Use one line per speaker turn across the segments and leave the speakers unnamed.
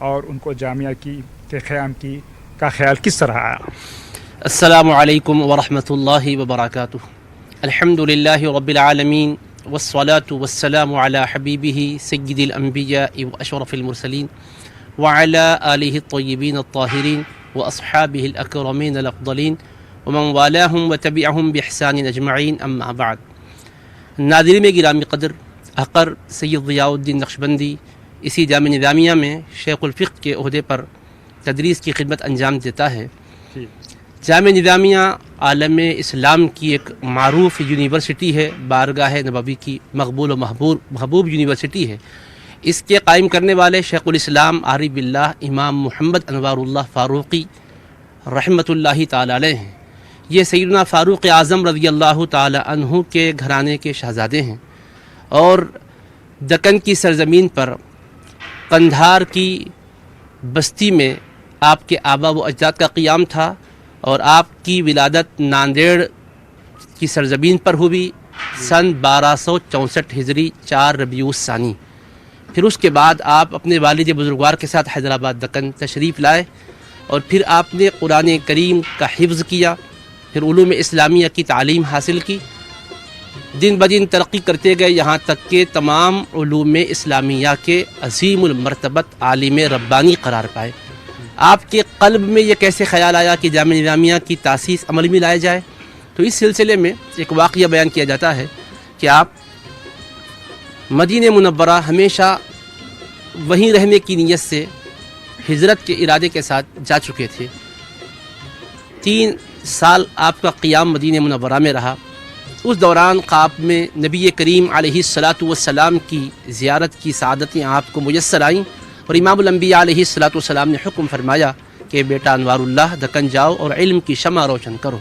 اور ان کو جامعہ کے قیام کا خیال کس طرح آیا؟
السلام علیکم ورحمۃ اللہ وبرکاتہ. الحمد للہ رب العالمین والصلاة والسلام علی حبیبہ سید الانبیاء واشرف المرسلین وعلی آلہ الطیبین الطاہرین واصحابہ الاکرمین الافضلین ومن والاہم وتبعہم باحسان اجمعین. اما بعد. ناظرین میں گرامی قدر، اقر سید ضیاء الدین نقشبندی اسی جامعہ نظامیہ میں شیخ الفقہ کے عہدے پر تدریس کی خدمت انجام دیتا ہے. جامعہ نظامیہ عالم اسلام کی ایک معروف یونیورسٹی ہے، بارگاہ نبوی کی مقبول و محبوب یونیورسٹی ہے. اس کے قائم کرنے والے شیخ الاسلام عارف باللہ امام محمد انوار اللہ فاروقی رحمۃ اللہ تعالی علیہ ہیں. یہ سیدنا فاروق اعظم رضی اللہ تعالی عنہ کے گھرانے کے شہزادے ہیں، اور دکن کی سرزمین پر قندھار کی بستی میں آپ کے آبا و اجداد کا قیام تھا، اور آپ کی ولادت ناندیڑ کی سرزمین پر ہوئی سن 1264 ہجری 4 ربیع الثانی. پھر اس کے بعد آپ اپنے والد بزرگوار کے ساتھ حیدرآباد دکن تشریف لائے، اور پھر آپ نے قرآن کریم کا حفظ کیا، پھر علوم اسلامیہ کی تعلیم حاصل کی. دن بدن ترقی کرتے گئے، یہاں تک کہ تمام علوم اسلامیہ کے عظیم المرتبت عالم ربانی قرار پائے. آپ کے قلب میں یہ کیسے خیال آیا کہ جامعہ نظامیہ کی تاسیس عمل میں لایا جائے؟ تو اس سلسلے میں ایک واقعہ بیان کیا جاتا ہے کہ آپ مدینہ منورہ ہمیشہ وہیں رہنے کی نیت سے ہجرت کے ارادے کے ساتھ جا چکے تھے. 3 سال آپ کا قیام مدینہ منورہ میں رہا. اس دوران خواب میں نبی کریم علیہ الصلاۃ والسلام کی زیارت کی سعادتیں آپ کو میسر آئیں، اور امام الانبیاء علیہ الصلاۃ والسلام نے حکم فرمایا کہ بیٹا انوار اللہ دکن جاؤ اور علم کی شمع روشن کرو.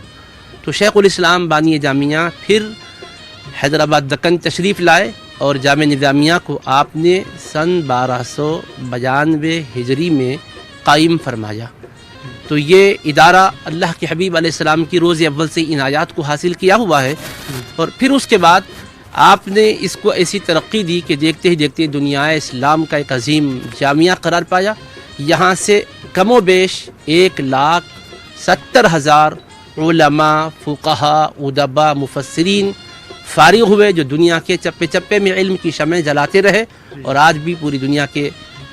تو شیخ الاسلام بانی جامعہ پھر حیدرآباد دکن تشریف لائے، اور جامعہ نظامیہ کو آپ نے سن 1292 ہجری میں قائم فرمایا. تو یہ ادارہ اللہ کے حبیب علیہ السلام کی روز اول سے عنایات کو حاصل کیا ہوا ہے، اور پھر اس کے بعد آپ نے اس کو ایسی ترقی دی کہ دیکھتے ہی دیکھتے دنیا اسلام کا ایک عظیم جامعہ قرار پایا. یہاں سے کم و بیش 1,70,000 علماء، فقہاء، ادباء، مفسرین فارغ ہوئے، جو دنیا کے چپے چپے میں علم کی شمع جلاتے رہے، اور آج بھی پوری دنیا کے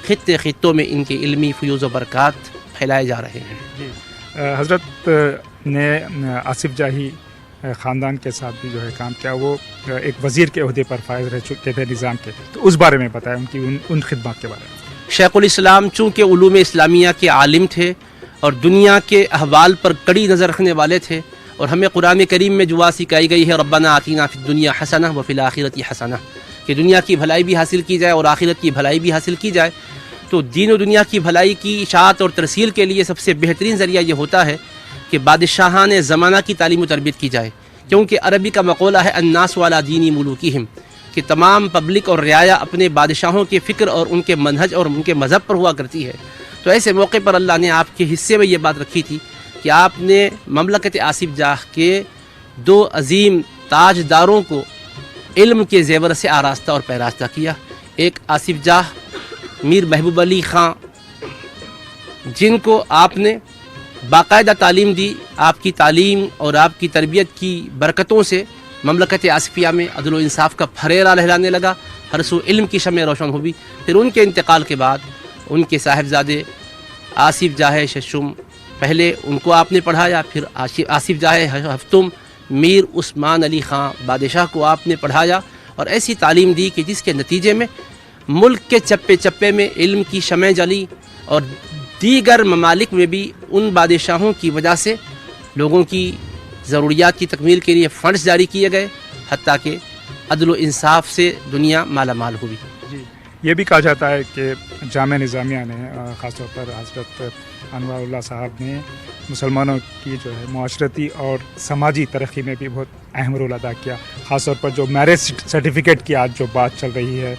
خطوں میں ان کے علمی فیوز و برکات پھیلائے جا رہے ہیں.
حضرت نے آصف جاہی خاندان کے ساتھ بھی جو ہے کام کیا، وہ ایک وزیر کے عہدے پر فائز رہ چکے تھے نظام کے، تو اس بارے میں بتائیں ان کی ان خدمات کے بارے میں.
شیخ الاسلام چونکہ علوم اسلامیہ کے عالم تھے اور دنیا کے احوال پر کڑی نظر رکھنے والے تھے، اور ہمیں قرآن کریم میں دعا سکھائی گئی ہے ربنا آتینا فی الدنیا حسنہ وفی الآخرۃ حسنہ، کہ دنیا کی بھلائی بھی حاصل کی جائے اور آخرت کی بھلائی بھی حاصل کی جائے. تو دین و دنیا کی بھلائی کی اشاعت اور ترسیل کے لیے سب سے بہترین ذریعہ یہ ہوتا ہے کہ بادشاہان زمانہ کی تعلیم و تربیت کی جائے، کیونکہ عربی کا مقولہ ہے الناس علی دین ملوکہم، کہ تمام پبلک اور رعایا اپنے بادشاہوں کے فکر اور ان کے منہج اور ان کے مذہب پر ہوا کرتی ہے. تو ایسے موقع پر اللہ نے آپ کے حصے میں یہ بات رکھی تھی کہ آپ نے مملکت آصف جاہ کے 2 عظیم تاجداروں کو علم کے زیور سے آراستہ اور پیراستہ کیا. ایک آصف جاہ میر محبوب علی خان، جن کو آپ نے باقاعدہ تعلیم دی. آپ کی تعلیم اور آپ کی تربیت کی برکتوں سے مملکت آصفیہ میں عدل و انصاف کا پھریرا لہرانے لگا، ہر سو علم کی شمع روشن ہوئی. پھر ان کے انتقال کے بعد ان کے صاحبزادے آصف جاہ ششم، پہلے ان کو آپ نے پڑھایا، پھر آصف جاہ ہفتم میر عثمان علی خان بادشاہ کو آپ نے پڑھایا، اور ایسی تعلیم دی کہ جس کے نتیجے میں ملک کے چپے چپے میں علم کی شمع جلی، اور دیگر ممالک میں بھی ان بادشاہوں کی وجہ سے لوگوں کی ضروریات کی تکمیل کے لیے فنڈز جاری کیے گئے، حتیٰ کہ عدل و انصاف سے دنیا مالا مال ہوئی.
یہ بھی کہا جاتا ہے کہ جامعہ نظامیہ نے خاص طور پر حضرت انوار اللہ صاحب نے مسلمانوں کی جو ہے معاشرتی اور سماجی ترقی میں بھی بہت اہم رول ادا کیا. خاص طور پر جو میرج سرٹیفکیٹ کی آج جو بات چل رہی ہے،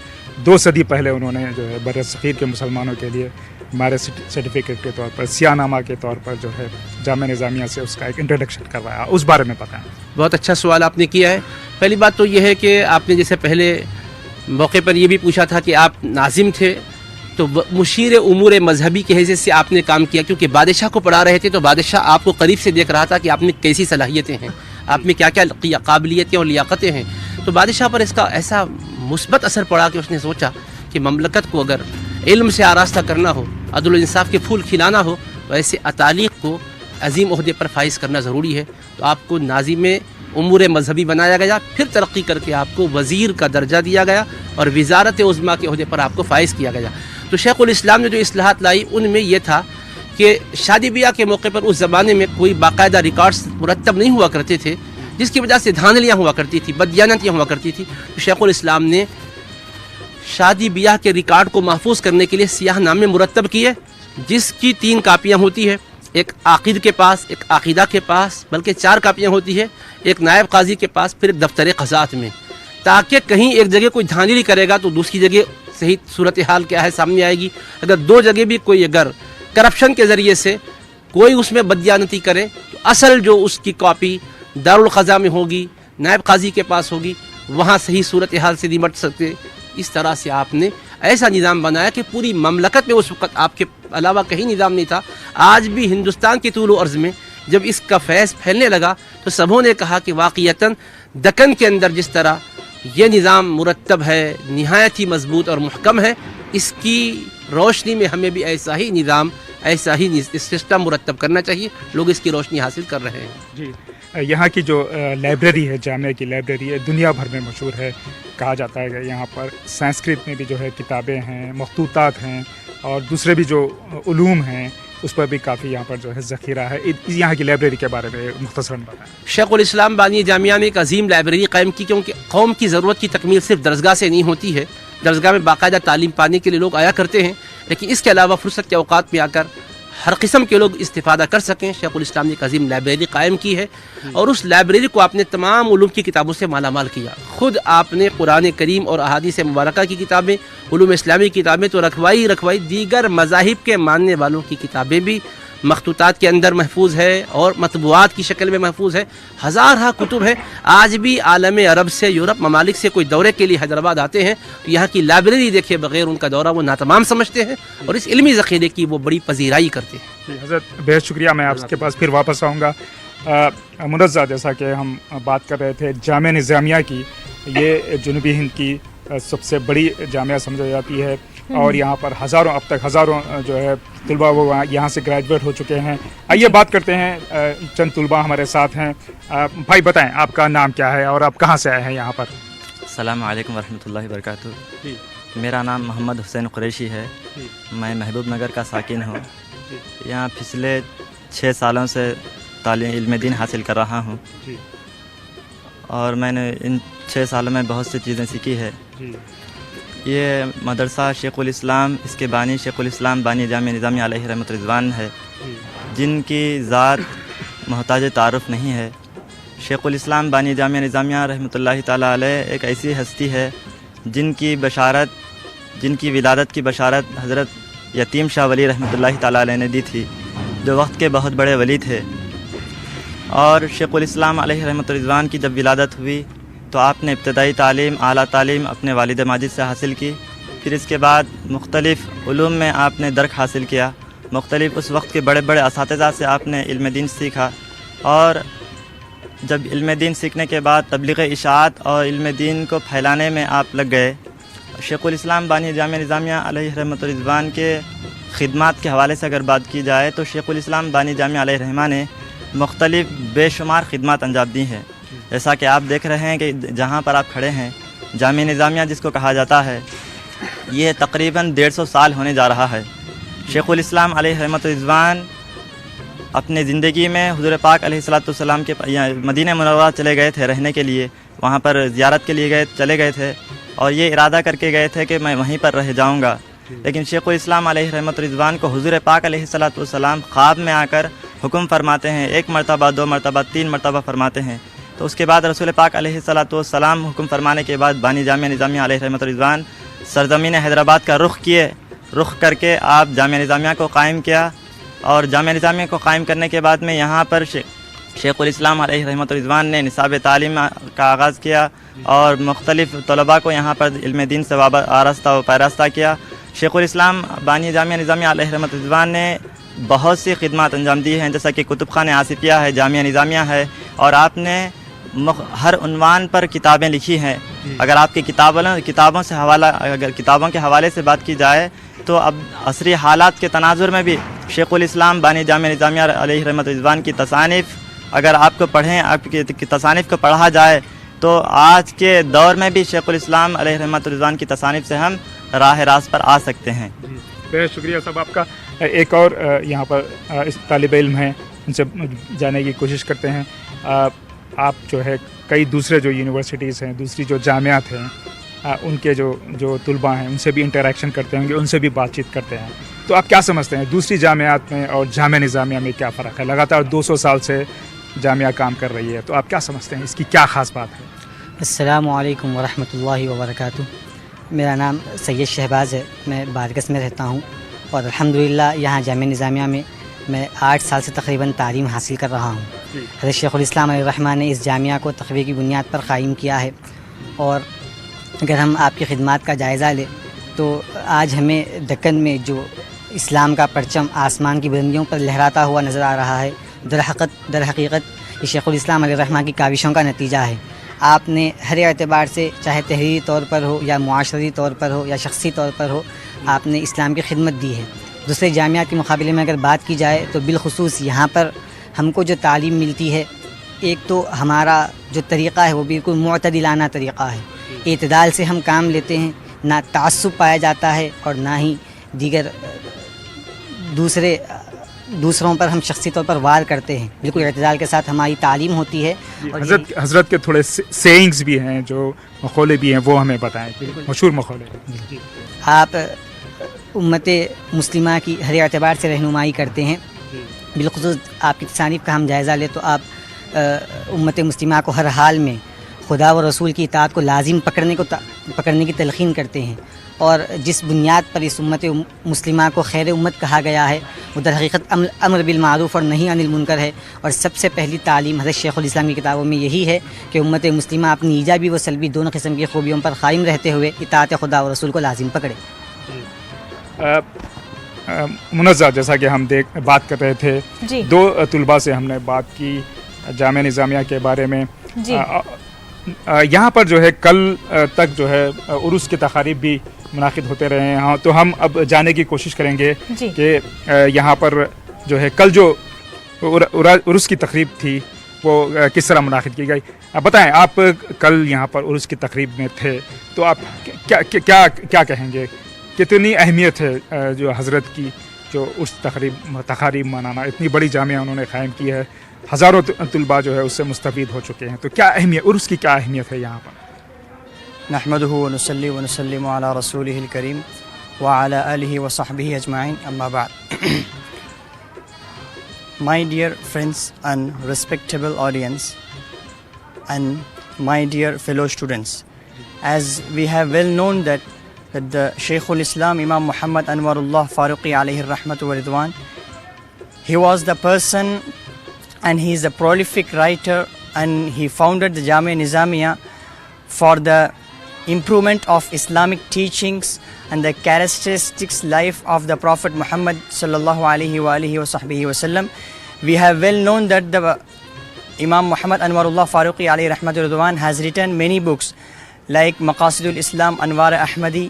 2 صدی پہلے انہوں نے جو ہے بر صغیر کے مسلمانوں کے لیے میرج سرٹیفکیٹ کے طور پر سیاہ نامہ کے طور پر جو ہے جامعہ نظامیہ سے اس کا ایک انٹروڈکشن کروایا. اس بارے میں بتائیں.
بہت اچھا سوال آپ نے کیا ہے. پہلی بات تو یہ ہے کہ آپ نے جیسے پہلے موقع پر یہ بھی پوچھا تھا کہ آپ ناظم تھے، تو مشیر امور مذہبی کی حیثیت سے آپ نے کام کیا، کیونکہ بادشاہ کو پڑھا رہے تھے تو بادشاہ آپ کو قریب سے دیکھ رہا تھا کہ آپ میں کیسی صلاحیتیں ہیں، آپ میں کیا کیا قابلیتیں اور لیاقتیں ہیں. تو بادشاہ پر اس کا ایسا مثبت اثر پڑا کہ اس نے سوچا کہ مملکت کو اگر علم سے آراستہ کرنا ہو، عدل و انصاف کے پھول کھلانا ہو، تو ایسے اتالیق کو عظیم عہدے پر فائز کرنا ضروری ہے. تو آپ کو ناظم امور مذہبی بنایا گیا، پھر ترقی کر کے آپ کو وزیر کا درجہ دیا گیا اور وزارت عظمیٰ کے عہدے پر آپ کو فائز کیا گیا. تو شیخ الاسلام نے جو اصلاحات لائی ان میں یہ تھا کہ شادی بیاہ کے موقع پر اس زمانے میں کوئی باقاعدہ ریکارڈز مرتب نہیں ہوا کرتے تھے، جس کی وجہ سے دھاندلیاں ہوا کرتی تھی، بددیانتیاں ہوا کرتی تھی. تو شیخ الاسلام نے شادی بیاہ کے ریکارڈ کو محفوظ کرنے کے لیے سیاہ نامے مرتب کیے، جس کی 3 کاپیاں ہوتی ہے، ایک عاقد کے پاس، ایک عقیدہ کے پاس، بلکہ 4 کاپیاں ہوتی ہے، ایک نائب قاضی کے پاس، پھر ایک دفتر قضات میں، تاکہ کہیں ایک جگہ کوئی دھاندلی کرے گا تو دوسری جگہ صحیح صورتحال کیا ہے سامنے آئے گی. اگر 2 جگہ بھی کوئی اگر کرپشن کے ذریعے سے کوئی اس میں بددیانتی کرے تو اصل جو اس کی کاپی دارالقضاء میں ہوگی، نائب قاضی کے پاس ہوگی، وہاں صحیح صورتحال سے نمٹ سکتے. اس طرح سے آپ نے ایسا نظام بنایا کہ پوری مملکت میں اس وقت آپ کے علاوہ کہیں نظام نہیں تھا. آج بھی ہندوستان کے طول و عرض میں جب اس کا فیض پھیلنے لگا تو سبھوں نے کہا کہ واقعتاً دکن کے اندر جس طرح یہ نظام مرتب ہے، نہایت ہی مضبوط اور محکم ہے، اس کی روشنی میں ہمیں بھی ایسا ہی نظام، ایسا ہی سسٹم مرتب کرنا چاہیے. لوگ اس کی روشنی حاصل کر رہے ہیں.
جی، یہاں کی جو لائبریری ہے، جامعہ کی لائبریری ہے، دنیا بھر میں مشہور ہے. کہا جاتا ہے کہ یہاں پر سنسکرت میں بھی جو ہے کتابیں ہیں، مخطوطات ہیں، اور دوسرے بھی جو علوم ہیں اس پر بھی کافی یہاں پر جو ہے ذخیرہ ہے. یہاں کی لائبریری کے بارے میں مختصراً بتائیں.
شیخ الاسلام بانی جامعہ میں ایک عظیم لائبریری قائم کی، کیونکہ قوم کی ضرورت کی تکمیل صرف درسگاہ سے نہیں ہوتی ہے. درسگاہ میں باقاعدہ تعلیم پانے کے لیے لوگ آیا کرتے ہیں، لیکن اس کے علاوہ فرصت کے اوقات میں آ کر ہر قسم کے لوگ استفادہ کر سکیں. شیخ الاسلام نے ایک عظیم لائبریری قائم کی ہے، اور اس لائبریری کو آپ نے تمام علوم کی کتابوں سے مالا مال کیا. خود آپ نے قرآن کریم اور احادیث مبارکہ کی کتابیں، علوم اسلامی کی کتابیں تو رکھوائی، دیگر مذاہب کے ماننے والوں کی کتابیں بھی مخطوطات کے اندر محفوظ ہے اور مطبوعات کی شکل میں محفوظ ہے. ہزارہ کتب ہے. آج بھی عالم عرب سے، یورپ ممالک سے کوئی دورے کے لیے حیدرآباد آتے ہیں تو یہاں کی لائبریری دیکھے بغیر ان کا دورہ وہ ناتمام سمجھتے ہیں، اور اس علمی ذخیرے کی وہ بڑی پذیرائی کرتے ہیں.
جی حضرت، بہت شکریہ. میں آپ کے پاس پھر واپس آؤں گا. منزہ، جیسا کہ ہم بات کر رہے تھے جامعہ نظامیہ کی، یہ جنوبی ہند کی سب سے بڑی جامعہ سمجھا جاتی ہے، اور یہاں پر اب تک ہزاروں جو ہے طلباء وہ یہاں سے گریجویٹ ہو چکے ہیں. آئیے بات کرتے ہیں، چند طلباء ہمارے ساتھ ہیں. بھائی بتائیں آپ کا نام کیا ہے اور آپ کہاں سے آئے ہیں یہاں پر؟
السلام علیکم ورحمۃ اللہ وبرکاتہ.
جی،
میرا نام محمد حسین قریشی ہے. میں محبوب نگر کا ساکن ہوں. یہاں پچھلے 6 سالوں سے علم دین حاصل کر رہا ہوں، اور میں نے ان 6 سالوں میں بہت سی چیزیں سیکھی ہے. یہ مدرسہ شیخ الاسلام، اس کے بانی شیخ الاسلام بانی جامعہ نظامیہ علیہ رحمۃ رضوان ہے، جن کی ذات محتاج تعارف نہیں ہے. شیخ الاسلام بانی جامعہ نظامیہ رحمۃ اللہ تعالیٰ علیہ ایک ایسی ہستی ہے جن کی ولادت کی بشارت حضرت یتیم شاہ ولی رحمۃ اللہ تعالیٰ علیہ نے دی تھی، جو وقت کے بہت بڑے ولی تھے. اور شیخ الاسلام علیہ رحمۃ رضوان کی جب ولادت ہوئی تو آپ نے ابتدائی تعلیم، اعلیٰ تعلیم اپنے والد ماجد سے حاصل کی. پھر اس کے بعد مختلف علوم میں آپ نے درک حاصل کیا. مختلف اس وقت کے بڑے بڑے اساتذہ سے آپ نے علم دین سیکھا، اور جب علم دین سیکھنے کے بعد تبلیغ اشاعت اور علم دین کو پھیلانے میں آپ لگ گئے. شیخ الاسلام بانی جامعہ نظامیہ علیہ رحمۃ رضوان کے خدمات کے حوالے سے اگر بات کی جائے تو شیخ الاسلام بانی جامعہ علیہ رحمہ نے مختلف بے شمار خدمات انجام دی ہیں. جیسا کہ آپ دیکھ رہے ہیں کہ جہاں پر آپ کھڑے ہیں، جامعہ نظامیہ جس کو کہا جاتا ہے، یہ تقریباً 150 سال ہونے جا رہا ہے. شیخ الاسلام علیہ رحمۃ رضوان اپنے زندگی میں حضور پاک علیہ الصلوۃ والسلام کے مدینہ منورہ چلے گئے تھے رہنے کے لیے، وہاں پر زیارت کے لیے چلے گئے تھے، اور یہ ارادہ کر کے گئے تھے کہ میں وہیں پر رہ جاؤں گا. لیکن شیخ الاسلام علیہ رحمۃ رضوان کو حضور پاک علیہ الصلوۃ والسلام خواب میں آ کر حکم فرماتے ہیں، 1 مرتبہ 2 مرتبہ 3 مرتبہ فرماتے ہیں. تو اس کے بعد رسول پاک علیہ الصلوۃ والسلام حکم فرمانے کے بعد بانی جامعہ نظامیہ علیہ رحمۃ رضوان سرزمین حیدرآباد کا رخ کر کے آپ جامعہ نظامیہ کو قائم کیا. اور جامعہ نظامیہ کو قائم کرنے کے بعد میں یہاں پر شیخ الاسلام علیہ رحمۃ رضوان نے نصاب تعلیم کا آغاز کیا، اور مختلف طلباء کو یہاں پر علم دین سے آراستہ و پیراستہ کیا. شیخ الاسلام بانی جامعہ نظامیہ علیہ رحمۃ رضوان نے بہت سی خدمات انجام دی ہیں، جیسا کہ کتب خانہ آصفیہ ہے، جامعہ نظامیہ ہے، اور آپ نے ہر عنوان پر کتابیں لکھی ہیں. اگر آپ کی کتابوں سے حوالہ اگر کتابوں کے حوالے سے بات کی جائے تو اب عصری حالات کے تناظر میں بھی شیخ الاسلام بانی جامعہ نظامیہ علیہ رحمۃ رضوان کی تصانیف اگر آپ کو پڑھیں، آپ کی تصانیف کو پڑھا جائے تو آج کے دور میں بھی شیخ الاسلام علیہ رحمۃ رضوان کی تصانیف سے ہم راہ راست پر آ سکتے ہیں.
بہت شکریہ صاحب آپ کا. ایک اور یہاں پر اس طالب علم ہیں، ان سے جانے کی کوشش کرتے ہیں. آپ جو ہے کئی دوسرے جو یونیورسٹیز ہیں، دوسری جو جامعات ہیں، ان کے جو طلباء ہیں ان سے بھی انٹریکشن کرتے ہوں گے، ان سے بھی بات چیت کرتے ہیں. تو آپ کیا سمجھتے ہیں دوسری جامعات میں اور جامعہ نظامیہ میں کیا فرق ہے؟ لگاتار 200 سال سے جامعہ کام کر رہی ہے، تو آپ کیا سمجھتے ہیں اس کی کیا خاص بات ہے؟
السلام علیکم ورحمۃ اللہ وبرکاتہ. میرا نام سید شہباز ہے، میں بارگس میں رہتا ہوں، اور الحمدللہ یہاں جامعہ نظامیہ میں 8 سال سے تقریباً تعلیم حاصل کر رہا ہوں. حضرت شیخ الاسلام علیہ الرحمٰن نے اس جامعہ کو تقویٰ کی بنیاد پر قائم کیا ہے، اور اگر ہم آپ کی خدمات کا جائزہ لیں تو آج ہمیں دکن میں جو اسلام کا پرچم آسمان کی بلندیوں پر لہراتا ہوا نظر آ رہا ہے، در حقیقت یہ شیخ الاسلام علیہ الرحمٰن کی کاوشوں کا نتیجہ ہے. آپ نے ہر اعتبار سے، چاہے تحریری طور پر ہو یا معاشرتی طور پر ہو یا شخصی طور پر ہو، آپ نے اسلام کی خدمت دی ہے. دوسرے جامعات کے مقابلے میں اگر بات کی جائے تو بالخصوص یہاں پر ہم کو جو تعلیم ملتی ہے، ایک تو ہمارا جو طریقہ ہے وہ بالکل معتدلانہ طریقہ ہے. اعتدال سے ہم کام لیتے ہیں، نہ تعصب پایا جاتا ہے اور نہ ہی دیگر دوسروں پر ہم شخصی طور پر وار کرتے ہیں. بالکل اعتدال کے ساتھ ہماری تعلیم ہوتی ہے. اور
حضرت کے تھوڑے سیئنگز بھی ہیں، جو مقولے بھی ہیں، وہ ہمیں بتائیں، مشہور مقولے.
آپ امت مسلمہ کی ہر اعتبار سے رہنمائی کرتے ہیں. بالخصوص آپ کی تصانیف کا ہم جائزہ لیں تو آپ امت مسلمہ کو ہر حال میں خدا و رسول کی اطاعت کو لازم پکڑنے کی تلقین کرتے ہیں، اور جس بنیاد پر اس امت مسلمہ کو خیر امت کہا گیا ہے وہ در حقیقت امر بالمعروف اور نہی عن المنکر ہے. اور سب سے پہلی تعلیم حضرت شیخ الاسلام کی کتابوں میں یہی ہے کہ امت مسلمہ اپنی ایجابی و سلبی دونوں قسم کی خوبیوں پر قائم رہتے ہوئے اطاعت خدا و رسول کو لازم پکڑے.
منزہ، جیسا کہ ہم بات کر رہے تھے، 2 طلباء سے ہم نے بات کی جامعہ نظامیہ کے بارے میں. یہاں پر جو ہے کل تک جو ہے عرس کے تقاریب بھی منعقد ہوتے رہے ہیں. ہاں، تو ہم اب جاننے کی کوشش کریں گے کہ یہاں پر جو ہے کل جو عرس کی تقریب تھی وہ کس طرح منعقد کی گئی. بتائیں، آپ کل یہاں پر عرس کی تقریب میں تھے، تو آپ کیا کہیں گے؟ کتنی اہمیت ہے جو حضرت کی جو عرس تقاریب منانا؟ اتنی بڑی جامعہ انہوں نے قائم کی ہے، ہزاروں طلباء جو ہے اس سے مستفید ہو چکے ہیں، تو کیا اہمیت، عرس کی کیا اہمیت ہے یہاں پر؟
نحمدہ ونصلی ونسلم علی رسولہ الکریم وعلی آلہ وصحبہ اجمعین، اما بعد. My dear friends and respectable audience and my dear fellow students, as we have well known that the Shaykh al-Islam Imam Muhammad Anwarullah Faruqi alayhi rahmatu wa ridwan, he was the person and he is a prolific writer, and he founded the Jamia Nizamiya for the improvement of Islamic teachings and the characteristics life of the Prophet Muhammad sallallahu alaihi wa alihi wa sahbihi wa sallam. We have well known that the Imam Muhammad Anwarullah Faruqi alayhi rahmatu ridwan has written many books like Maqasidul Islam, Anwar Ahmadi,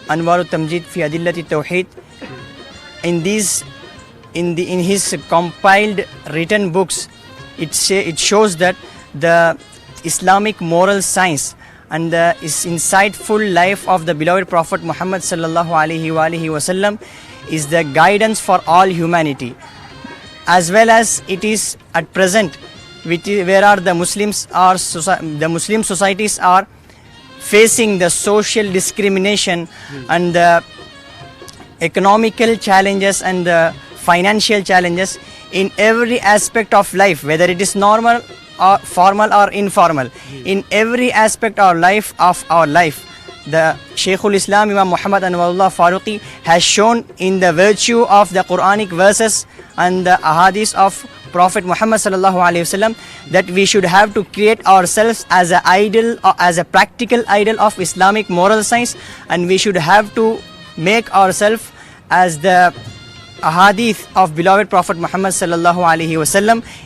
Anwar Tamjid fi Adillati Tawheed. In his compiled written books, it shows that the Islamic moral science and the insightful life of the beloved Prophet Muhammad sallallahu alaihi wasallam is the guidance for all humanity, as well as it is at present where are the Muslim societies are facing the social discrimination and the economical challenges and the financial challenges in every aspect of life, whether it is normal or formal or informal. In every aspect of our life, the Shaykhul Islam Imam Muhammad Anwarullah Faruqi has shown in the virtue of the Quranic verses and the ahadith of Prophet Muhammad sallallahu alaihi wasallam that we should have to create ourselves as a idol, as a practical idol of Islamic moral science, and we should have to make ourselves as the ahadith of beloved Prophet Muhammad sallallahu alaihi wasallam